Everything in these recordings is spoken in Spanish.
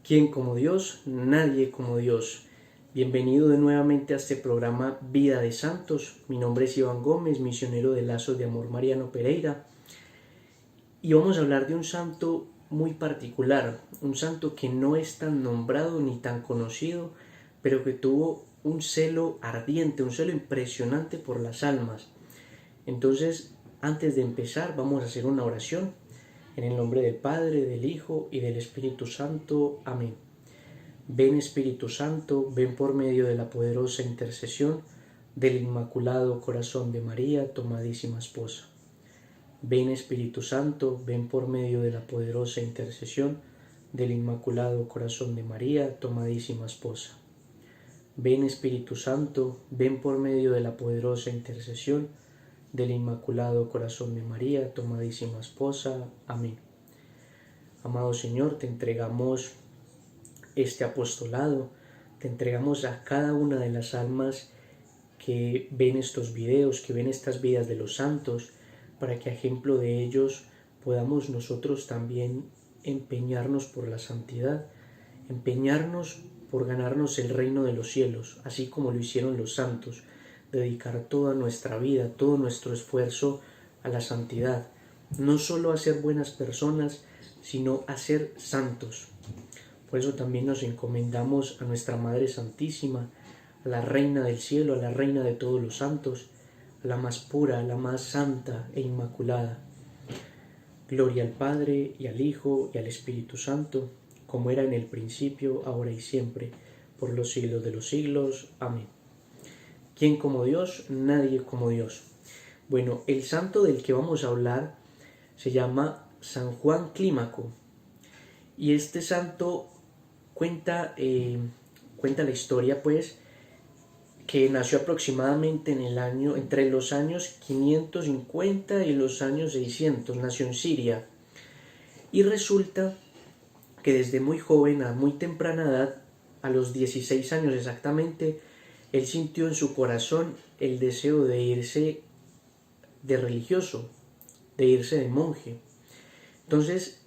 ¿Quién como Dios? Nadie como Dios. Bienvenido de nuevamente a este programa Vida de Santos. Mi nombre es Iván Gómez, misionero de Lazos de Amor Mariano Pereira. Y vamos a hablar de un santo muy particular, un santo que no es tan nombrado ni tan conocido, pero que tuvo un celo ardiente, un celo impresionante por las almas. Entonces, antes de empezar, vamos a hacer una oración. En el nombre del Padre, del Hijo y del Espíritu Santo. Amén. Ven Espíritu Santo, ven por medio de la poderosa intercesión del Inmaculado Corazón de María, tu amadísima esposa. Ven Espíritu Santo, ven por medio de la poderosa intercesión del Inmaculado Corazón de María, tu amadísima esposa. Ven Espíritu Santo, ven por medio de la poderosa intercesión del Inmaculado Corazón de María, tu amadísima esposa. Amén. Amado Señor, te entregamos este apostolado, te entregamos a cada una de las almas que ven estos videos, que ven estas vidas de los santos, para que a ejemplo de ellos podamos nosotros también empeñarnos por la santidad, empeñarnos por ganarnos el reino de los cielos, así como lo hicieron los santos, dedicar toda nuestra vida, todo nuestro esfuerzo a la santidad, no solo a ser buenas personas, sino a ser santos. Por eso también nos encomendamos a nuestra Madre Santísima, a la Reina del Cielo, a la Reina de todos los santos, a la más pura, a la más santa e inmaculada. Gloria al Padre, y al Hijo, y al Espíritu Santo, como era en el principio, ahora y siempre, por los siglos de los siglos. Amén. ¿Quién como Dios? Nadie como Dios. Bueno, el santo del que vamos a hablar se llama San Juan Clímaco. Y este santo cuenta la historia, pues, que nació aproximadamente entre los años 550 y los años 600, nació en Siria. Y resulta que desde muy joven, a muy temprana edad, a los 16 años exactamente, él sintió en su corazón el deseo de irse de religioso, de irse de monje. Entonces,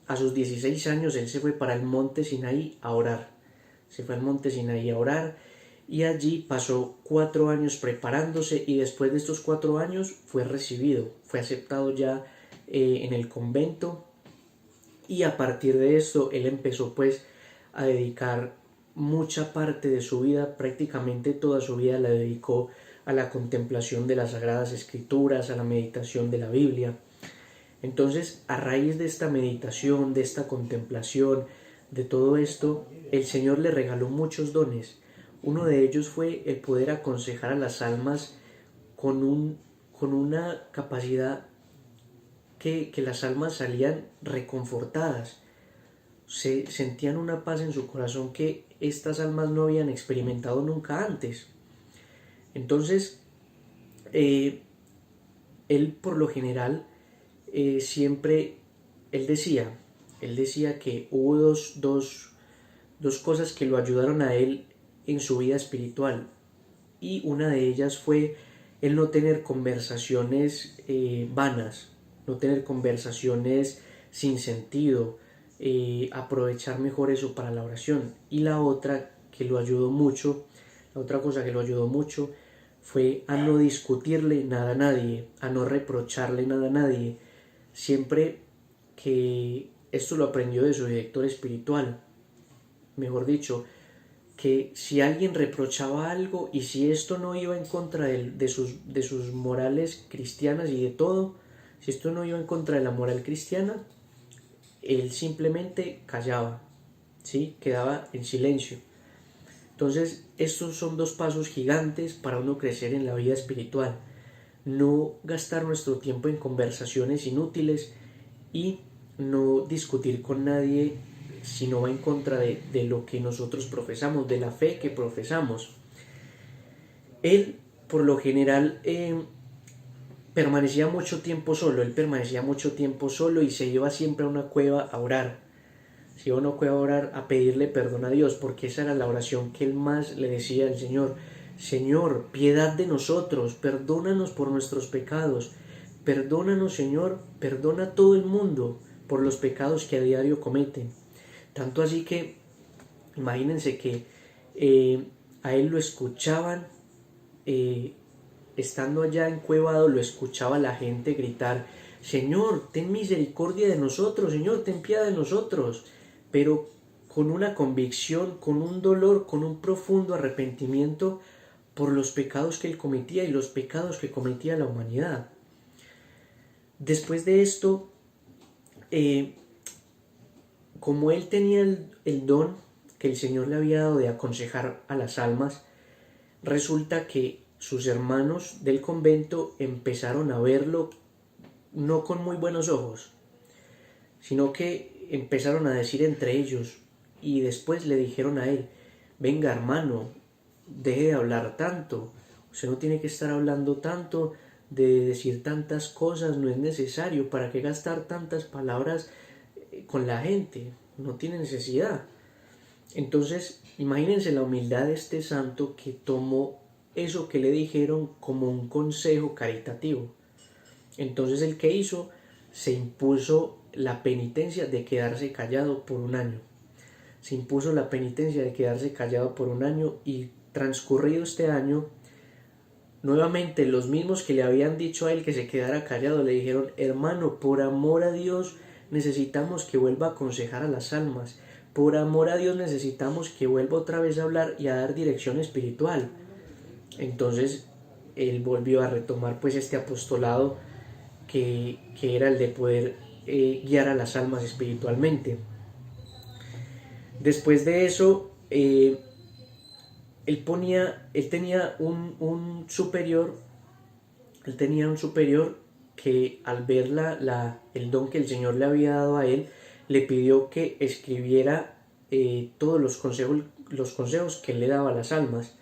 a sus 16 años, él se fue para el monte Sinaí a orar. Se fue al monte Sinaí a orar y allí pasó 4 años preparándose, y después de estos 4 años fue recibido, fue aceptado ya en el convento, y a partir de esto él empezó pues a dedicar mucha parte de su vida, prácticamente toda su vida la dedicó a la contemplación de las Sagradas Escrituras, a la meditación de la Biblia. Entonces, a raíz de esta meditación, de esta contemplación, de todo esto, el Señor le regaló muchos dones. Uno de ellos fue el poder aconsejar a las almas con una capacidad que las almas salían reconfortadas. Se sentían una paz en su corazón que estas almas no habían experimentado nunca antes. Entonces, él por lo general siempre, él decía que hubo dos cosas que lo ayudaron a él en su vida espiritual, y una de ellas fue el no tener conversaciones vanas, no tener conversaciones sin sentido, aprovechar mejor eso para la oración. Y la otra cosa que lo ayudó mucho fue a no discutirle nada a nadie, a no reprocharle nada a nadie. Siempre que esto lo aprendió de su director espiritual, mejor dicho, que si alguien reprochaba algo y si esto no iba en contra de sus morales cristianas y de todo, si esto no iba en contra de la moral cristiana, él simplemente callaba, ¿sí? Quedaba en silencio. Entonces, estos son 2 pasos gigantes para uno crecer en la vida espiritual. No gastar nuestro tiempo en conversaciones inútiles y no discutir con nadie si no va en contra de lo que nosotros profesamos, de la fe que profesamos. Él, por lo general, permanecía mucho tiempo solo, y se iba siempre a una cueva a orar. Se iba a una cueva a orar, a pedirle perdón a Dios, porque esa era la oración que él más le decía al Señor. Señor, piedad de nosotros, perdónanos por nuestros pecados, perdónanos, Señor, perdona a todo el mundo por los pecados que a diario cometen. Tanto así que, imagínense que a él lo escuchaban, estando allá encuevado, lo escuchaba la gente gritar: Señor, ten misericordia de nosotros, Señor, ten piedad de nosotros, pero con una convicción, con un dolor, con un profundo arrepentimiento por los pecados que él cometía y los pecados que cometía la humanidad. Después de esto, como él tenía el don que el Señor le había dado de aconsejar a las almas, resulta que sus hermanos del convento empezaron a verlo no con muy buenos ojos, sino que empezaron a decir entre ellos, y después le dijeron a él: venga, hermano, deje de hablar tanto, usted no tiene que estar hablando tanto, de decir tantas cosas, no es necesario, ¿para qué gastar tantas palabras con la gente? No tiene necesidad. Entonces, imagínense la humildad de este santo, que tomó eso que le dijeron como un consejo caritativo. Entonces, ¿el que hizo? Se impuso la penitencia de quedarse callado por un año. Se impuso la penitencia de quedarse callado por un año, y transcurrido este año, nuevamente los mismos que le habían dicho a él que se quedara callado le dijeron: hermano, por amor a Dios necesitamos que vuelva a aconsejar a las almas, por amor a Dios necesitamos que vuelva otra vez a hablar y a dar dirección espiritual. Entonces él volvió a retomar pues este apostolado que era el de poder guiar a las almas espiritualmente. Después de eso, él tenía un superior que, al ver el don que el Señor le había dado a él, le pidió que escribiera todos los consejos que él le daba a las almas.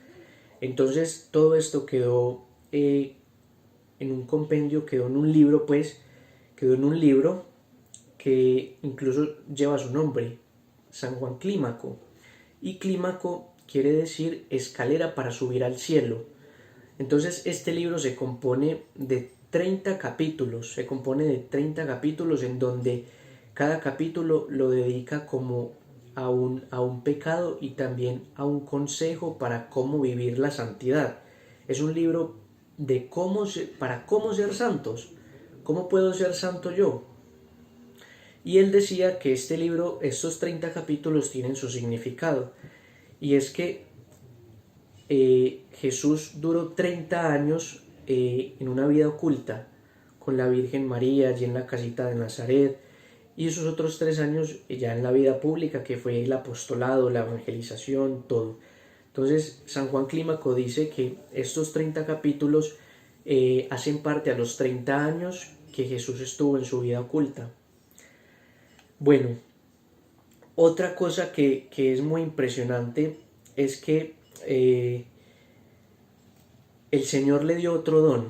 Entonces todo esto quedó en un compendio, quedó en un libro que incluso lleva su nombre, San Juan Clímaco. Y Clímaco quiere decir escalera para subir al cielo. Entonces este libro se compone de 30 capítulos, en donde cada capítulo lo dedica como a un pecado y también a un consejo para cómo vivir la santidad. Es un libro de para cómo ser santos. ¿Cómo puedo ser santo yo? Y él decía que estos 30 capítulos tienen su significado, y es que Jesús duró 30 años en una vida oculta con la Virgen María allí en la casita de Nazaret, y esos otros 3 años ya en la vida pública, que fue el apostolado, la evangelización, todo. Entonces San Juan Clímaco dice que estos 30 capítulos hacen parte a los 30 años que Jesús estuvo en su vida oculta. Bueno, otra cosa que es muy impresionante es que el Señor le dio otro don,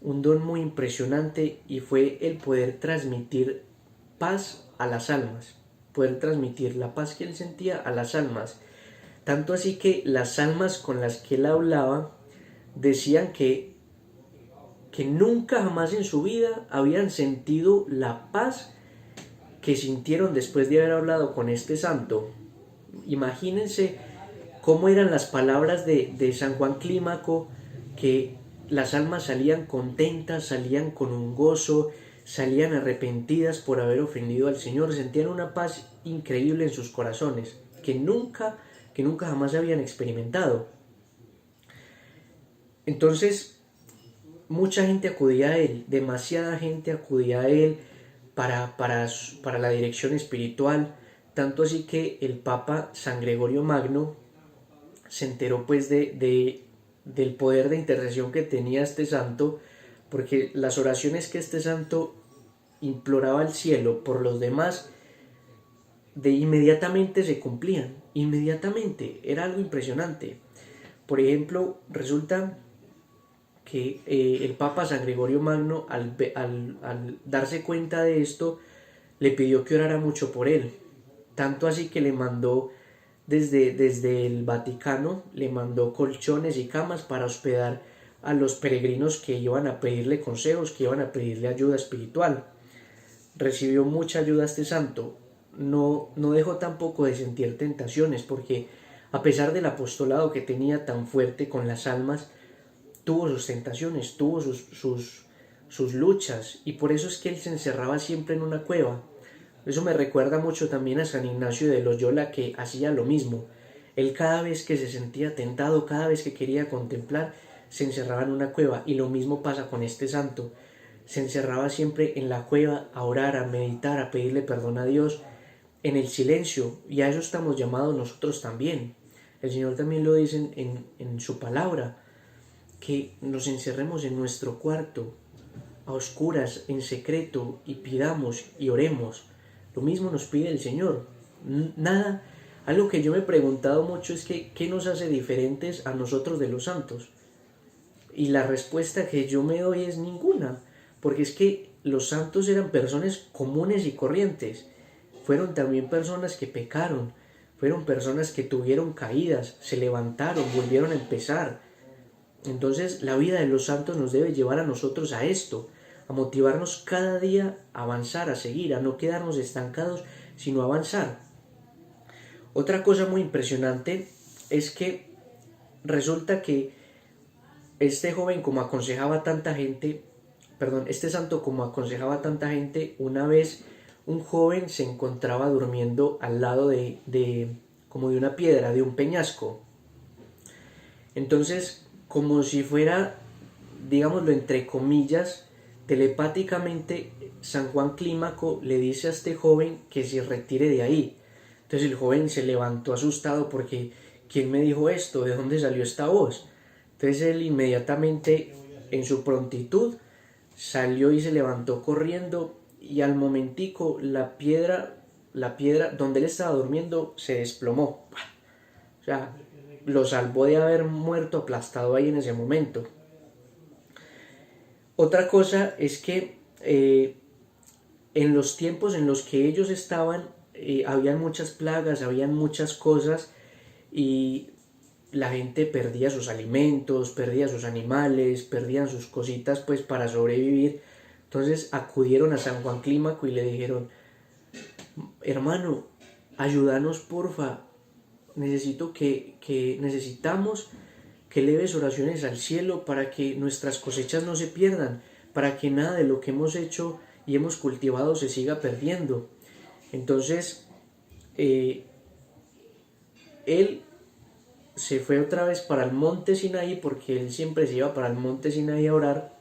un don muy impresionante, y fue el poder transmitir paz a las almas, poder transmitir la paz que él sentía a las almas. Tanto así que las almas con las que él hablaba decían que nunca jamás en su vida habían sentido la paz que sintieron después de haber hablado con este santo. Imagínense cómo eran las palabras de San Juan Clímaco, que las almas salían contentas, salían con un gozo, salían arrepentidas por haber ofendido al Señor, sentían una paz increíble en sus corazones, que nunca jamás habían experimentado. Entonces, mucha gente acudía a él, demasiada gente acudía a él para la dirección espiritual, tanto así que el Papa San Gregorio Magno se enteró pues del poder de intercesión que tenía este santo, porque las oraciones que este santo imploraba al cielo por los demás inmediatamente se cumplían, inmediatamente, era algo impresionante. Por ejemplo, resulta que el Papa San Gregorio Magno, al darse cuenta de esto, le pidió que orara mucho por él, tanto así que le mandó desde el Vaticano, le mandó colchones y camas para hospedar a los peregrinos que iban a pedirle consejos, que iban a pedirle ayuda espiritual. Recibió mucha ayuda este santo. no dejó tampoco de sentir tentaciones, porque a pesar del apostolado que tenía tan fuerte con las almas, tuvo sus tentaciones, tuvo sus luchas, y por eso es que él se encerraba siempre en una cueva. Eso me recuerda mucho también a San Ignacio de Loyola, que hacía lo mismo. Él cada vez que se sentía tentado, cada vez que quería contemplar, se encerraba en una cueva, y lo mismo pasa con este santo. Se encerraba siempre en la cueva a orar, a meditar, a pedirle perdón a Dios, en el silencio, y a eso estamos llamados nosotros también. El Señor también lo dice en su palabra, que nos encerremos en nuestro cuarto, a oscuras, en secreto, y pidamos y oremos. Lo mismo nos pide el Señor. Nada, algo que yo me he preguntado mucho es que ¿qué nos hace diferentes a nosotros de los santos? Y la respuesta que yo me doy es ninguna, porque es que los santos eran personas comunes y corrientes. Fueron también personas que pecaron, fueron personas que tuvieron caídas, se levantaron, volvieron a empezar. Entonces la vida de los santos nos debe llevar a nosotros a esto, a motivarnos cada día a avanzar, a seguir, a no quedarnos estancados, sino a avanzar. Otra cosa muy impresionante es que resulta que este joven, como aconsejaba a tanta gente, este santo, como aconsejaba a tanta gente, una vez un joven se encontraba durmiendo al lado como de una piedra, de un peñasco. Entonces, como si fuera, digámoslo entre comillas, telepáticamente, San Juan Clímaco le dice a este joven que se retire de ahí. Entonces el joven se levantó asustado porque ¿quién me dijo esto? ¿De dónde salió esta voz? Entonces él inmediatamente, en su prontitud, salió y se levantó corriendo, y al momentico la piedra donde él estaba durmiendo se desplomó. O sea, lo salvó de haber muerto aplastado ahí en ese momento. Otra cosa es que en los tiempos en los que ellos estaban, habían muchas plagas, habían muchas cosas, y la gente perdía sus alimentos, perdía sus animales, perdían sus cositas pues para sobrevivir. Entonces acudieron a San Juan Clímaco y le dijeron: hermano, ayúdanos porfa, necesitamos que eleves oraciones al cielo para que nuestras cosechas no se pierdan, para que nada de lo que hemos hecho y hemos cultivado se siga perdiendo. Entonces él se fue otra vez para el monte Sinaí, porque él siempre se iba para el monte Sinaí a orar,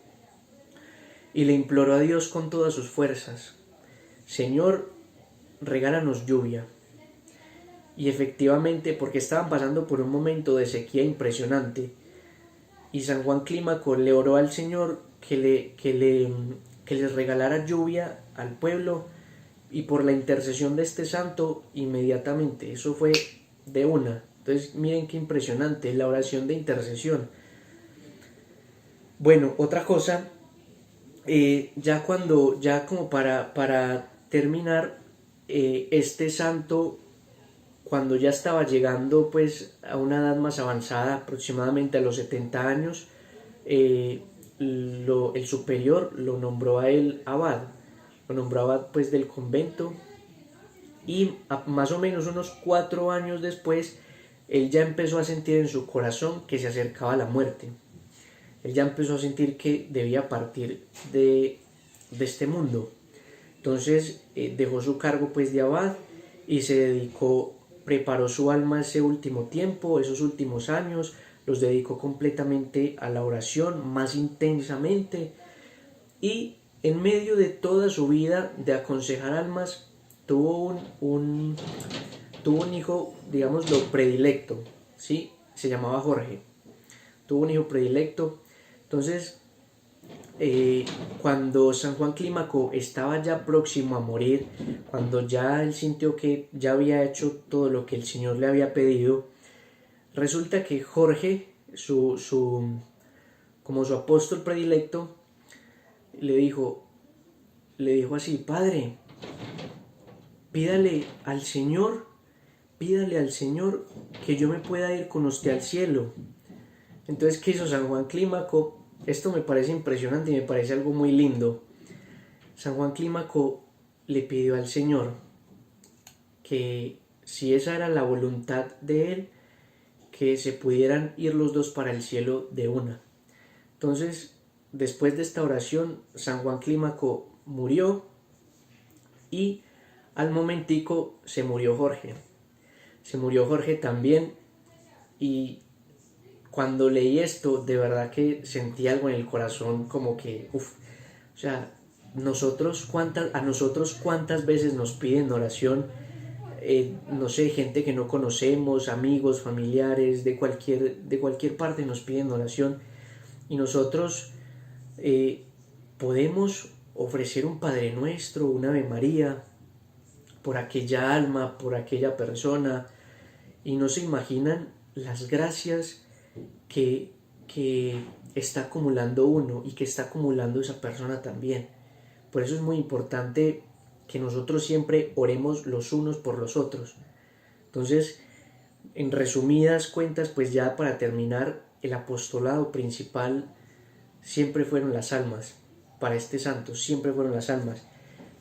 y le imploró a Dios con todas sus fuerzas: Señor, regálanos lluvia. Y efectivamente, porque estaban pasando por un momento de sequía impresionante, y San Juan Clímaco le oró al Señor que les regalara lluvia al pueblo, y por la intercesión de este santo, inmediatamente, eso fue de una. Entonces miren qué impresionante la oración de intercesión. Bueno, otra cosa, ya como para terminar, este santo, cuando ya estaba llegando pues a una edad más avanzada, aproximadamente a los 70 años, el superior lo nombró a él abad, pues del convento, y más o menos unos 4 años después, él ya empezó a sentir en su corazón que se acercaba la muerte. Él ya empezó a sentir que debía partir de este mundo. Entonces dejó su cargo pues de abad y se dedicó, preparó su alma ese último tiempo, esos últimos años, los dedicó completamente a la oración, más intensamente, y en medio de toda su vida de aconsejar almas, tuvo un hijo, digámoslo, predilecto, ¿sí? Se llamaba Jorge. Tuvo un hijo predilecto. Entonces, cuando San Juan Clímaco estaba ya próximo a morir, cuando ya él sintió que ya había hecho todo lo que el Señor le había pedido, resulta que Jorge, como su apóstol predilecto, le dijo así: Padre, pídale al Señor que yo me pueda ir con usted al cielo. Entonces, ¿qué hizo San Juan Clímaco? Esto me parece impresionante y me parece algo muy lindo. San Juan Clímaco le pidió al Señor: que si esa era la voluntad de Él, que se pudieran ir los dos para el cielo de una. Entonces, después de esta oración, San Juan Clímaco murió y al momentico se murió Jorge. Se murió Jorge también, y cuando leí esto, de verdad que sentí algo en el corazón, como que, o sea, a nosotros cuántas veces nos piden oración, no sé, gente que no conocemos, amigos, familiares, de cualquier parte nos piden oración, y nosotros podemos ofrecer un Padre Nuestro, un Ave María, por aquella alma, por aquella persona, y no se imaginan las gracias que está acumulando uno y que está acumulando esa persona también. Por eso es muy importante que nosotros siempre oremos los unos por los otros. Entonces, en resumidas cuentas, pues ya para terminar, el apostolado principal siempre fueron las almas. Para este santo siempre fueron las almas.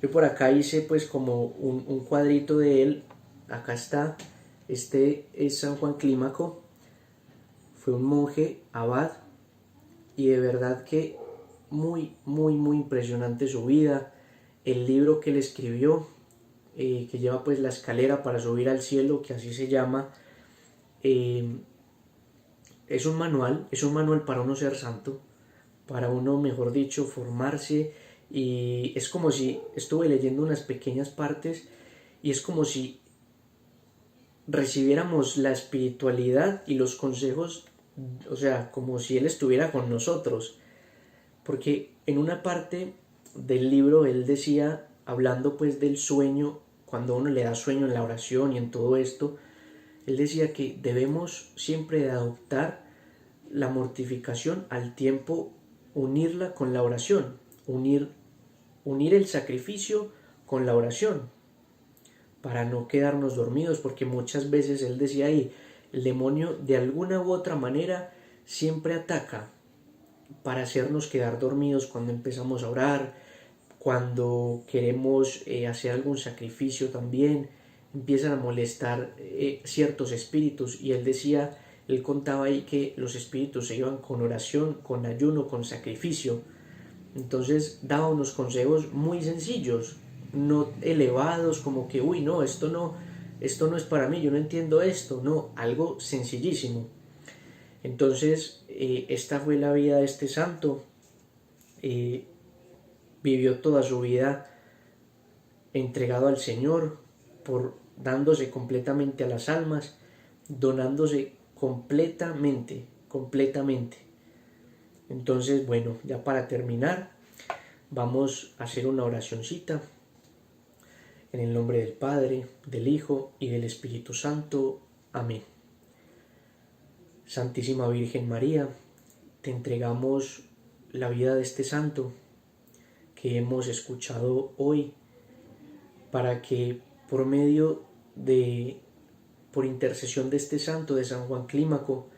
Yo por acá hice pues como un cuadrito de él. Acá está. Este es San Juan Clímaco. Fue un monje, abad, y de verdad que muy impresionante su vida. El libro que él escribió, que lleva pues la escalera para subir al cielo, que así se llama, es un manual para uno ser santo, para uno, mejor dicho, formarse. Y es como si estuve leyendo unas pequeñas partes, y es como si recibiéramos la espiritualidad y los consejos, o sea, como si él estuviera con nosotros. Porque en una parte del libro él decía, hablando pues del sueño, cuando uno le da sueño en la oración y en todo esto, él decía que debemos siempre adoptar la mortificación, al tiempo unirla con la oración, unir el sacrificio con la oración, para no quedarnos dormidos, porque muchas veces él decía ahí, el demonio de alguna u otra manera siempre ataca para hacernos quedar dormidos cuando empezamos a orar, cuando queremos hacer algún sacrificio también, empiezan a molestar ciertos espíritus, y él contaba ahí que los espíritus se iban con oración, con ayuno, con sacrificio. Entonces daba unos consejos muy sencillos, no elevados, como que, uy, no, esto no es para mí, yo no entiendo esto, no, algo sencillísimo. Entonces, esta fue la vida de este santo. Vivió toda su vida entregado al Señor, dándose completamente a las almas, donándose completamente. Entonces, bueno, ya para terminar, vamos a hacer una oracioncita. En el nombre del Padre, del Hijo y del Espíritu Santo. Amén. Santísima Virgen María, te entregamos la vida de este santo que hemos escuchado hoy, para que por intercesión de este santo, de San Juan Clímaco,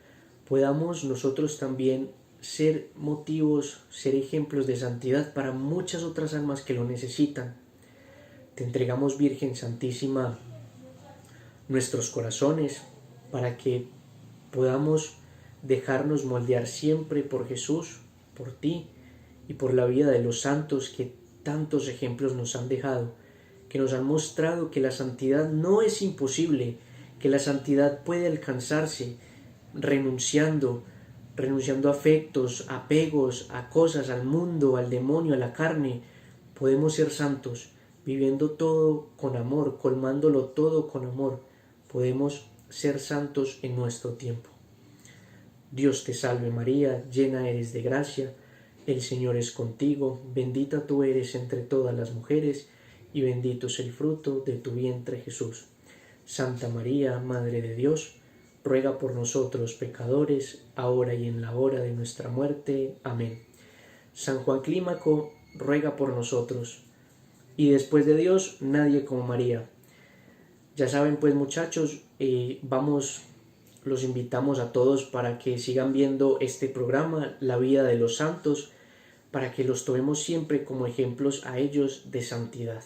podamos nosotros también ser motivos, ser ejemplos de santidad para muchas otras almas que lo necesitan. Te entregamos, Virgen Santísima, nuestros corazones, para que podamos dejarnos moldear siempre por Jesús, por ti y por la vida de los santos que tantos ejemplos nos han dejado, que nos han mostrado que la santidad no es imposible, que la santidad puede alcanzarse renunciando a afectos, apegos, a cosas, al mundo, al demonio, a la carne. Podemos ser santos viviendo todo con amor, colmándolo todo con amor. Podemos ser santos en nuestro tiempo. Dios te salve María, llena eres de gracia, el Señor es contigo, bendita tú eres entre todas las mujeres, y bendito es el fruto de tu vientre Jesús. Santa María, Madre de Dios, ruega por nosotros pecadores, ahora y en la hora de nuestra muerte. Amén. San Juan Clímaco, ruega por nosotros. Y después de Dios, nadie como María. Ya saben pues, muchachos, los invitamos a todos para que sigan viendo este programa, La vida de los santos, para que los tomemos siempre como ejemplos a ellos de santidad.